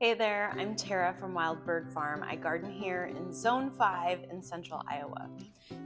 Hey there, I'm Tara from Wild Bird Farm. I garden here in Zone 5 in central Iowa.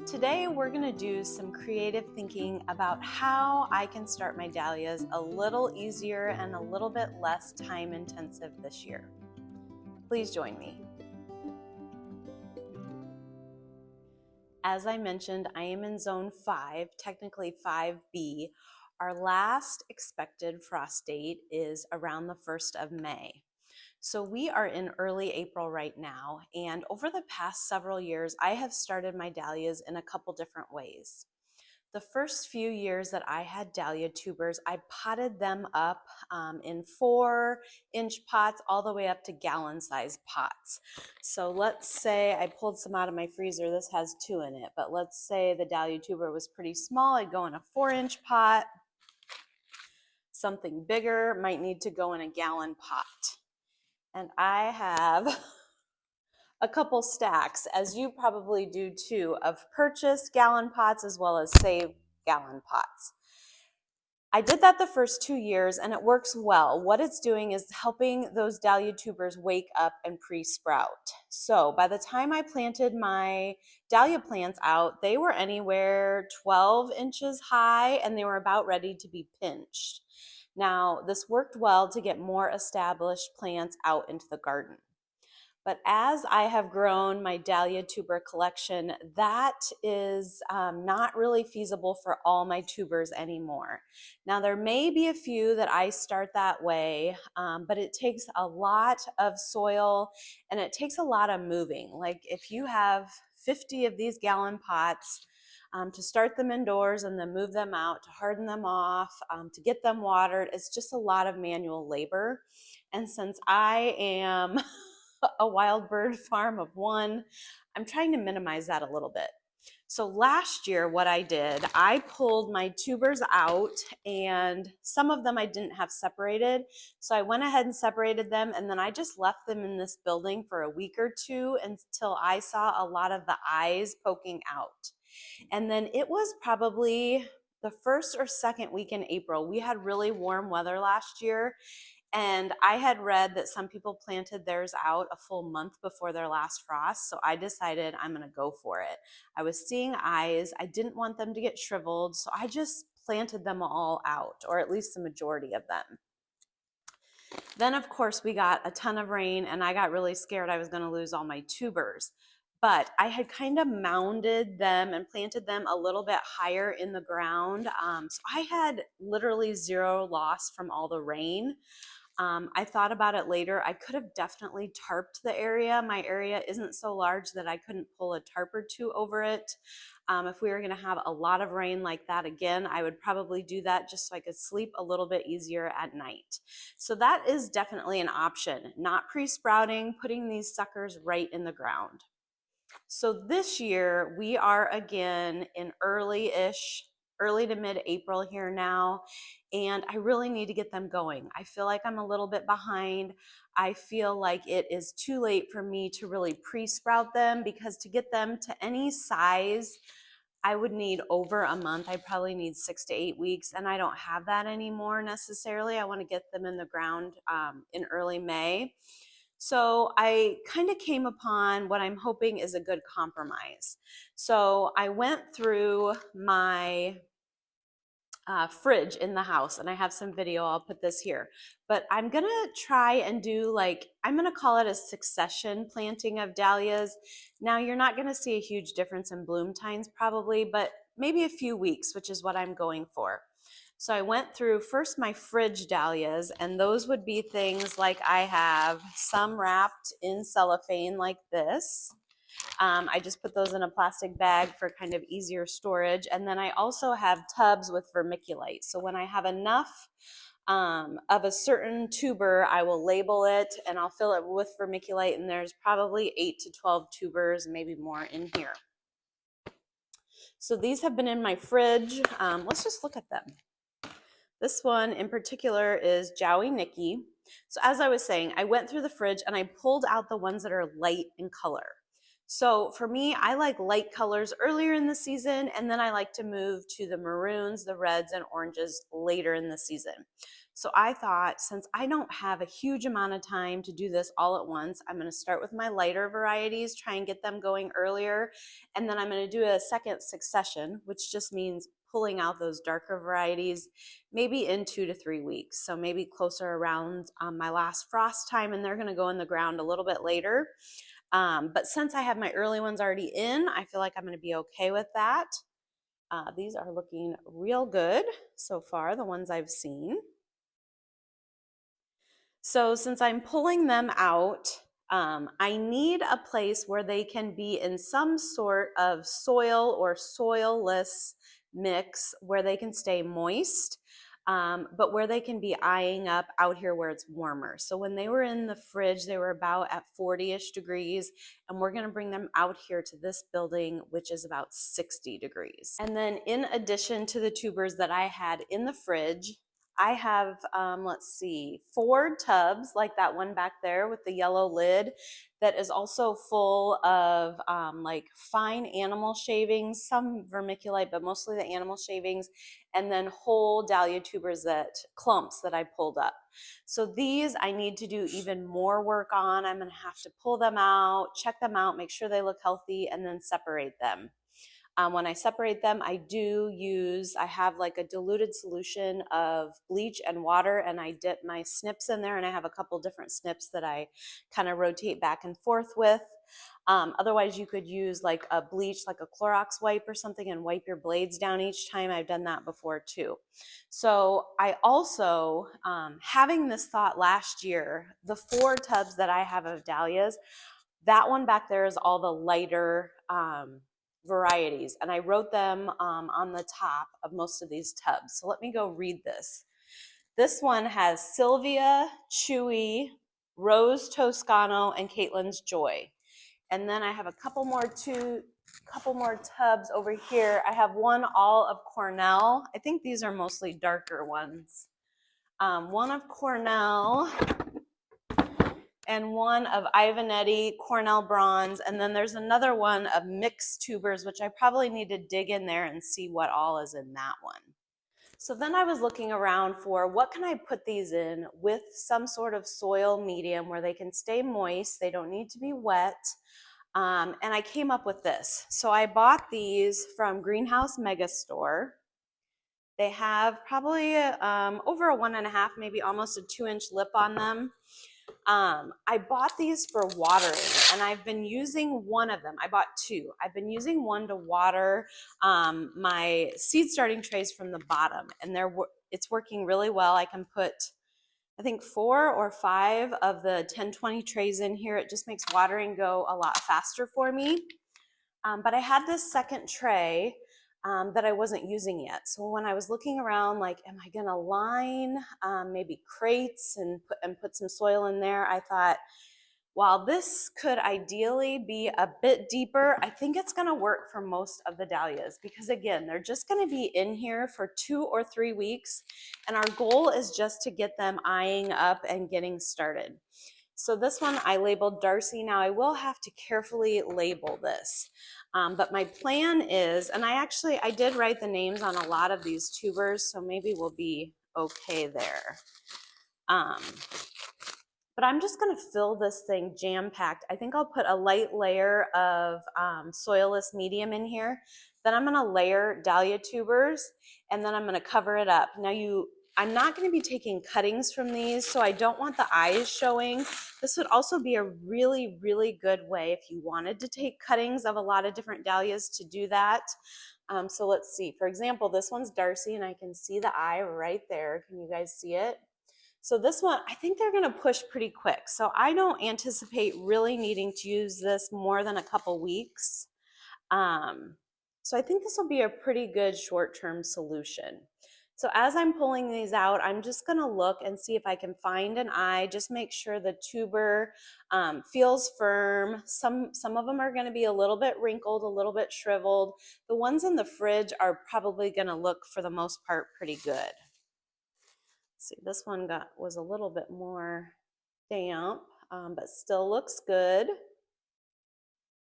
Today we're going to do some creative thinking about how I can start my dahlias a little easier and a little bit less time intensive this year. Please join me. As I mentioned, I am in Zone 5, technically 5B. Our last expected frost date is around the 1st of May. So we are in early April right now, and over the past several years, I have started my dahlias in a couple different ways. The first few years that I had dahlia tubers, I potted them up in 4-inch pots all the way up to gallon-sized pots. So let's say I pulled some out of my freezer. This has 2 in it, but let's say the dahlia tuber was pretty small. I'd go in a 4-inch pot. Something bigger might need to go in a gallon pot. And I have a couple stacks, as you probably do too, of purchased gallon pots as well as saved gallon pots. I did that the first 2 years and it works well. What it's doing is helping those dahlia tubers wake up and pre-sprout. So by the time I planted my dahlia plants out, they were anywhere 12 inches high and they were about ready to be pinched. Now, this worked well to get more established plants out into the garden. But as I have grown my dahlia tuber collection, that is not really feasible for all my tubers anymore. Now, there may be a few that I start that way, but it takes a lot of soil and it takes a lot of moving. Like if you have 50 of these gallon pots, to start them indoors and then move them out, to harden them off, to get them watered. It's just a lot of manual labor. And since I am a wild bird farm of one, I'm trying to minimize that a little bit. So last year, what I did, I pulled my tubers out and some of them I didn't have separated. So I went ahead and separated them and then I just left them in this building for a week or two until I saw a lot of the eyes poking out. And then it was probably the first or second week in April. We had really warm weather last year. And I had read that some people planted theirs out a full month before their last frost. So I decided I'm going to go for it. I was seeing eyes. I didn't want them to get shriveled. So I just planted them all out, or at least the majority of them. Then, of course, we got a ton of rain and I got really scared I was going to lose all my tubers. But I had kind of mounded them and planted them a little bit higher in the ground. So I had literally zero loss from all the rain. I thought about it later. I could have definitely tarped the area. My area isn't so large that I couldn't pull a tarp or two over it. If we were going to have a lot of rain like that again, I would probably do that just so I could sleep a little bit easier at night. So that is definitely an option. Not pre-sprouting, putting these suckers right in the ground. So this year we are again in early to mid-April here now, and I really need to get them going. I feel like I'm a little bit behind. I feel like it is too late for me to really pre-sprout them because to get them to any size, I would need over a month. I probably need 6 to 8 weeks, and I don't have that anymore necessarily. I want to get them in the ground in early May. So I kind of came upon what I'm hoping is a good compromise. So I went through my fridge in the house, and I have some video, I'll put this here. But I'm gonna try and do I'm gonna call it a succession planting of dahlias. Now you're not gonna see a huge difference in bloom times probably, but maybe a few weeks, which is what I'm going for. So I went through first my fridge dahlias, and those would be things like I have some wrapped in cellophane like this. I just put those in a plastic bag for kind of easier storage. And then I also have tubs with vermiculite. So when I have enough of a certain tuber, I will label it and I'll fill it with vermiculite. And there's probably 8 to 12 tubers, maybe more in here. So these have been in my fridge. Let's just look at them. This one in particular is Jowie Nikki. So as I was saying, I went through the fridge and I pulled out the ones that are light in color. So for me, I like light colors earlier in the season, and then I like to move to the maroons, the reds, and oranges later in the season. So I thought, since I don't have a huge amount of time to do this all at once, I'm going to start with my lighter varieties, try and get them going earlier. And then I'm going to do a second succession, which just means pulling out those darker varieties maybe in 2 to 3 weeks. So maybe closer around my last frost time, and they're going to go in the ground a little bit later. But since I have my early ones already in, I feel like I'm going to be okay with that. These are looking real good so far, the ones I've seen. So since I'm pulling them out, I need a place where they can be in some sort of soil or soilless mix where they can stay moist, but where they can be eyeing up out here where it's warmer. So when they were in the fridge, they were about at 40-ish degrees, and we're gonna bring them out here to this building, which is about 60 degrees. And then in addition to the tubers that I had in the fridge, I have, let's see, 4 tubs like that one back there with the yellow lid that is also full of like fine animal shavings, some vermiculite, but mostly the animal shavings, and then whole dahlia tubers, clumps that I pulled up. So these I need to do even more work on. I'm gonna have to pull them out, check them out, make sure they look healthy, and then separate them. When I separate them, I have like a diluted solution of bleach and water, and I dip my snips in there, and I have a couple different snips that I kind of rotate back and forth with. Otherwise, you could use like a bleach, like a Clorox wipe or something, and wipe your blades down each time. I've done that before too. So I also, having this thought last year, the 4 tubs that I have of dahlias, that one back there is all the lighter varieties, and I wrote them on the top of most of these tubs. So let me go read this. This one has Sylvia, Chewy, Rose Toscano, and Caitlin's Joy. And then I have a couple more tubs over here. I have one all of Cornell. I think these are mostly darker ones. One of Cornell, and one of Ivanetti, Cornell Bronze, and then there's another one of mixed tubers, which I probably need to dig in there and see what all is in that one. So then I was looking around for what can I put these in with some sort of soil medium where they can stay moist, they don't need to be wet, and I came up with this. So I bought these from Greenhouse Megastore. They have probably over a 1.5, maybe almost a 2-inch lip on them. I bought these for watering, and I've been using one of them. I bought 2. I've been using one to water my seed starting trays from the bottom, and it's working really well. I can put, I think, 4 or 5 of the 10-20 trays in here. It just makes watering go a lot faster for me. But I had this second tray that I wasn't using yet. So when I was looking around, like, am I gonna line maybe crates and put some soil in there? I thought, while this could ideally be a bit deeper, I think it's gonna work for most of the dahlias, because again, they're just gonna be in here for 2 or 3 weeks, and our goal is just to get them eyeing up and getting started. So this one I labeled Darcy. Now I will have to carefully label this. But my plan is, and I did write the names on a lot of these tubers, so maybe we'll be okay there. But I'm just gonna fill this thing jam-packed. I think I'll put a light layer of soilless medium in here. Then I'm gonna layer dahlia tubers, and then I'm gonna cover it up. Now I'm not gonna be taking cuttings from these, so I don't want the eyes showing. This would also be a really, really good way if you wanted to take cuttings of a lot of different dahlias to do that. So let's see, for example, this one's Darcy, and I can see the eye right there. Can you guys see it? So this one, I think they're gonna push pretty quick. So I don't anticipate really needing to use this more than a couple weeks. So I think this will be a pretty good short-term solution. So as I'm pulling these out, I'm just gonna look and see if I can find an eye, just make sure the tuber feels firm. Some of them are gonna be a little bit wrinkled, a little bit shriveled. The ones in the fridge are probably gonna look, for the most part, pretty good. See, this one was a little bit more damp, but still looks good.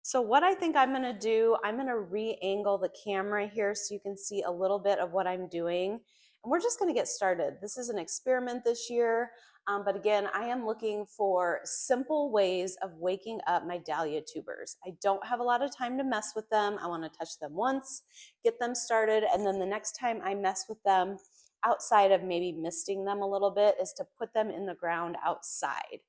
So what I think I'm gonna do, I'm gonna re-angle the camera here so you can see a little bit of what I'm doing. And we're just going to get started. This is an experiment this year, but again, I am looking for simple ways of waking up my dahlia tubers. I don't have a lot of time to mess with them. I want to touch them once, get them started, and then the next time I mess with them, outside of maybe misting them a little bit, is to put them in the ground outside.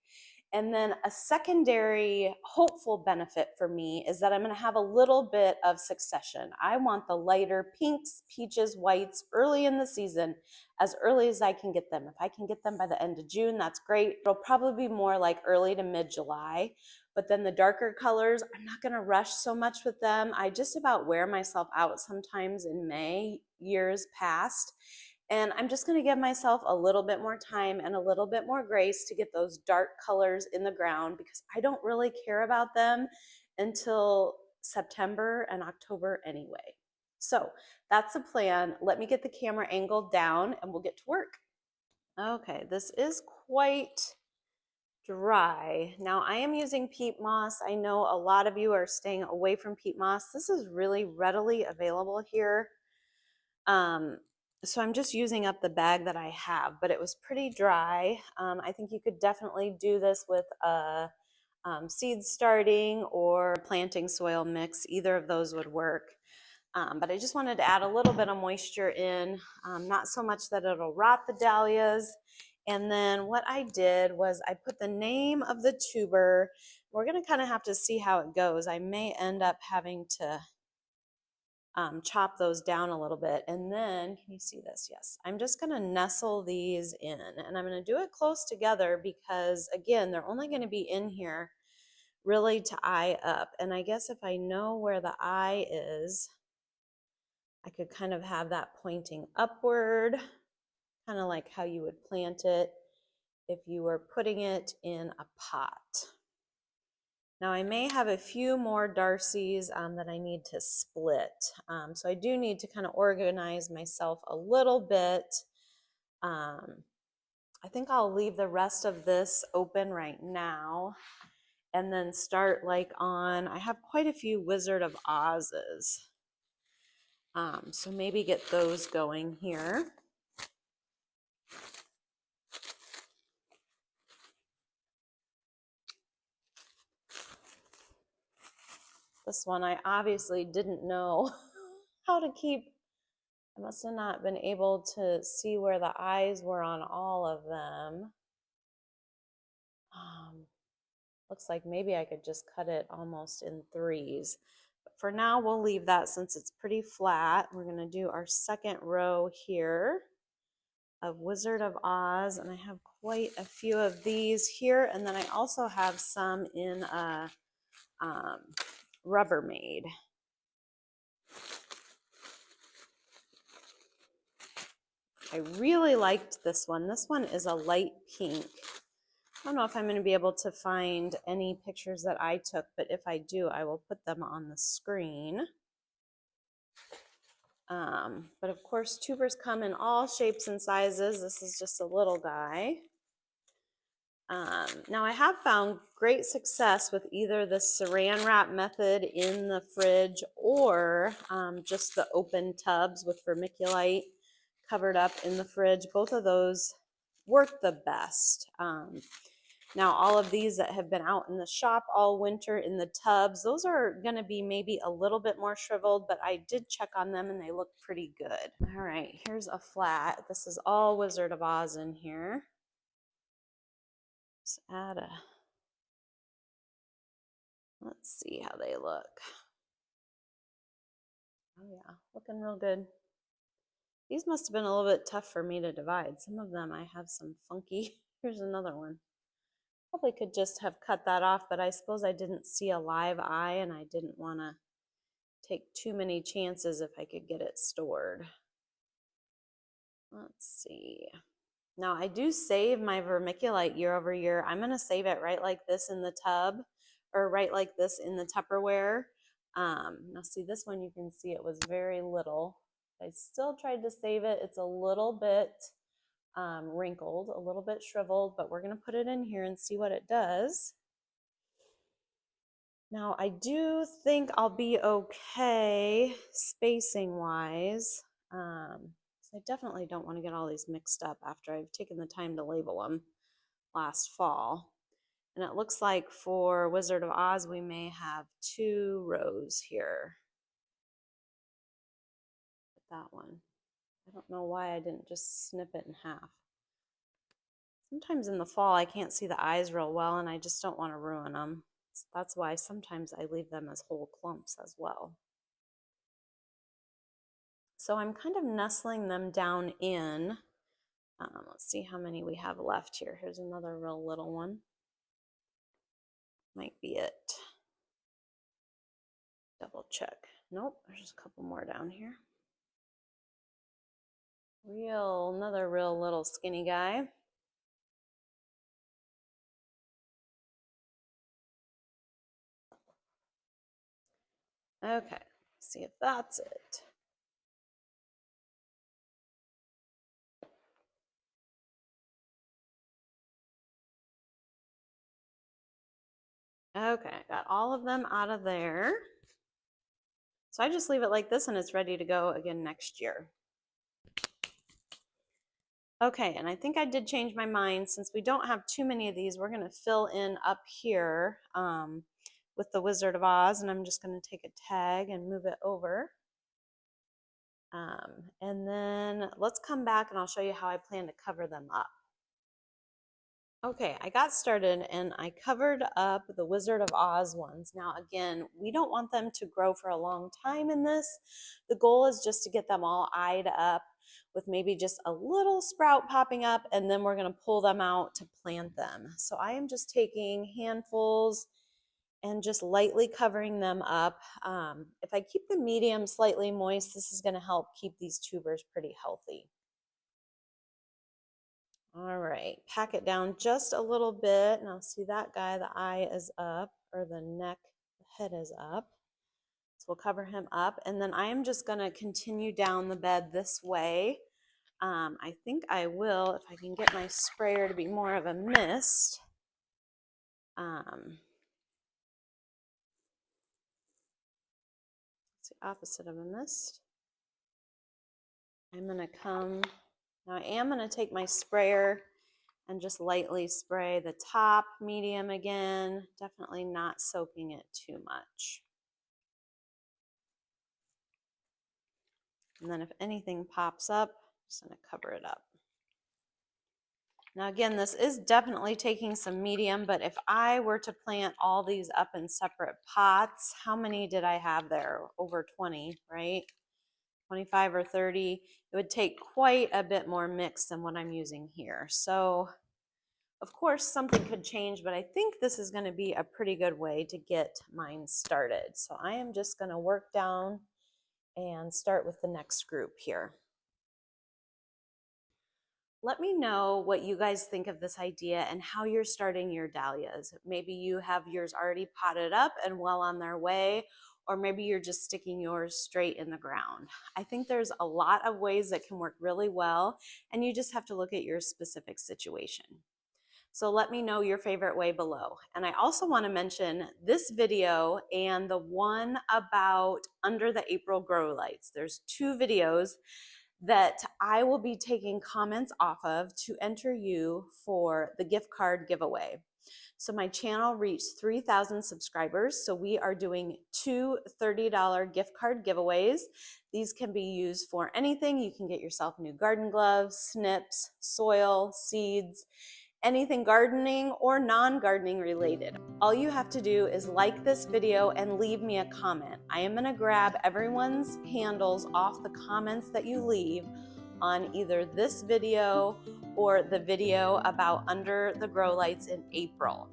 And then a secondary hopeful benefit for me is that I'm going to have a little bit of succession. I want the lighter pinks, peaches, whites early in the season, as early as I can get them. If I can get them by the end of June, that's great. It'll probably be more like early to mid-July. But then the darker colors, I'm not going to rush so much with them. I just about wear myself out sometimes in May, years past. And I'm just going to give myself a little bit more time and a little bit more grace to get those dark colors in the ground, because I don't really care about them until September and October anyway. So that's the plan. Let me get the camera angled down and we'll get to work. Okay, this is quite dry. Now I am using peat moss. I know a lot of you are staying away from peat moss. This is really readily available here. So I'm just using up the bag that I have, but it was pretty dry. I think you could definitely do this with a seed starting or planting soil mix. Either of those would work. But I just wanted to add a little bit of moisture in, not so much that it'll rot the dahlias. And then what I did was I put the name of the tuber. We're going to kind of have to see how it goes. I may end up having to chop those down a little bit. And then, can you see this? Yes. I'm just going to nestle these in, and I'm going to do it close together because, again, they're only going to be in here really to eye up. And I guess if I know where the eye is, I could kind of have that pointing upward, kind of like how you would plant it if you were putting it in a pot. Now I may have a few more Darcy's that I need to split. So I do need to kind of organize myself a little bit. I think I'll leave the rest of this open right now and then start like on, I have quite a few Wizard of Oz's. So maybe get those going here. This one I obviously didn't know how to keep. I must have not been able to see where the eyes were on all of them. Looks like maybe I could just cut it almost in threes. But for now, we'll leave that since it's pretty flat. We're going to do our second row here of Wizard of Oz, and I have quite a few of these here, and then I also have some in a Rubbermaid. I really liked this one. This one is a light pink. I don't know if I'm going to be able to find any pictures that I took, but if I do, I will put them on the screen. But of course, tubers come in all shapes and sizes. This is just a little guy. Now I have found great success with either the saran wrap method in the fridge or just the open tubs with vermiculite covered up in the fridge. Both of those work the best. Now all of these that have been out in the shop all winter in the tubs, those are going to be maybe a little bit more shriveled, but I did check on them and they look pretty good. All right, here's a flat. This is all Wizard of Oz in here. Let's add a, let's see how they look. Oh yeah, looking real good. These must have been a little bit tough for me to divide. Some of them I have some funky. Here's another one. Probably could just have cut that off, but I suppose I didn't see a live eye and I didn't want to take too many chances if I could get it stored. Let's see. Now I do save my vermiculite year over year. I'm going to save it right like this in the tub, or right like this in the Tupperware. Now see, this one you can see it was very little. I still tried to save it. It's a little bit wrinkled, a little bit shriveled, but we're going to put it in here and see what it does. Now I do think I'll be okay spacing wise. I definitely don't want to get all these mixed up after I've taken the time to label them last fall. And it looks like for Wizard of Oz, we may have 2 rows here. That one. I don't know why I didn't just snip it in half. Sometimes in the fall, I can't see the eyes real well, and I just don't want to ruin them. So that's why sometimes I leave them as whole clumps as well. So I'm kind of nestling them down in. Let's see how many we have left here. Here's another real little one. Might be it. Double check. Nope, there's a couple more down here. Another real little skinny guy. Okay, see if that's it. Okay, got all of them out of there. So I just leave it like this and it's ready to go again next year. Okay, and I think I did change my mind. Since we don't have too many of these, we're going to fill in up here with the Wizard of Oz, and I'm just going to take a tag and move it over. And then let's come back and I'll show you how I plan to cover them up. Okay, I got started and I covered up the Wizard of Oz ones. Now again, we don't want them to grow for a long time in this. The goal is just to get them all eyed up with maybe just a little sprout popping up, and then we're going to pull them out to plant them. So I am just taking handfuls and just lightly covering them up. If I keep the medium slightly moist, this is going to help keep these tubers pretty healthy. All right, pack it down just a little bit. Now see that guy, the eye is up, or the neck, the head is up. So we'll cover him up, and then I am just going to continue down the bed this way. I think I will, if I can get my sprayer to be more of a mist. It's the opposite of a mist. I'm going to come, now I am going to take my sprayer and just lightly spray the top, medium again, definitely not soaking it too much. And then if anything pops up, I'm just going to cover it up. Now again, this is definitely taking some medium, but if I were to plant all these up in separate pots, how many did I have there? Over 20, right? 25 or 30. It would take quite a bit more mix than what I'm using here. So of course something could change, but I think this is going to be a pretty good way to get mine started. So I am just going to work down and start with the next group here. Let me know what you guys think of this idea and how you're starting your dahlias. Maybe you have yours already potted up and well on their way, or maybe you're just sticking yours straight in the ground. I think there's a lot of ways that can work really well, and you just have to look at your specific situation. So let me know your favorite way below. And I also want to mention this video and the one about under the April grow lights. There's 2 videos that I will be taking comments off of to enter you for the gift card giveaway. So my channel reached 3,000 subscribers, so we are doing 2 $30 gift card giveaways. These can be used for anything. You can get yourself new garden gloves, snips, soil, seeds, anything gardening or non-gardening related. All you have to do is like this video and leave me a comment. I am gonna grab everyone's handles off the comments that you leave on either this video or the video about under the grow lights in April.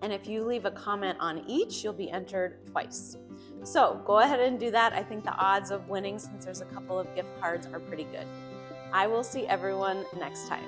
And if you leave a comment on each, you'll be entered twice. So go ahead and do that. I think the odds of winning, since there's a couple of gift cards, are pretty good. I will see everyone next time.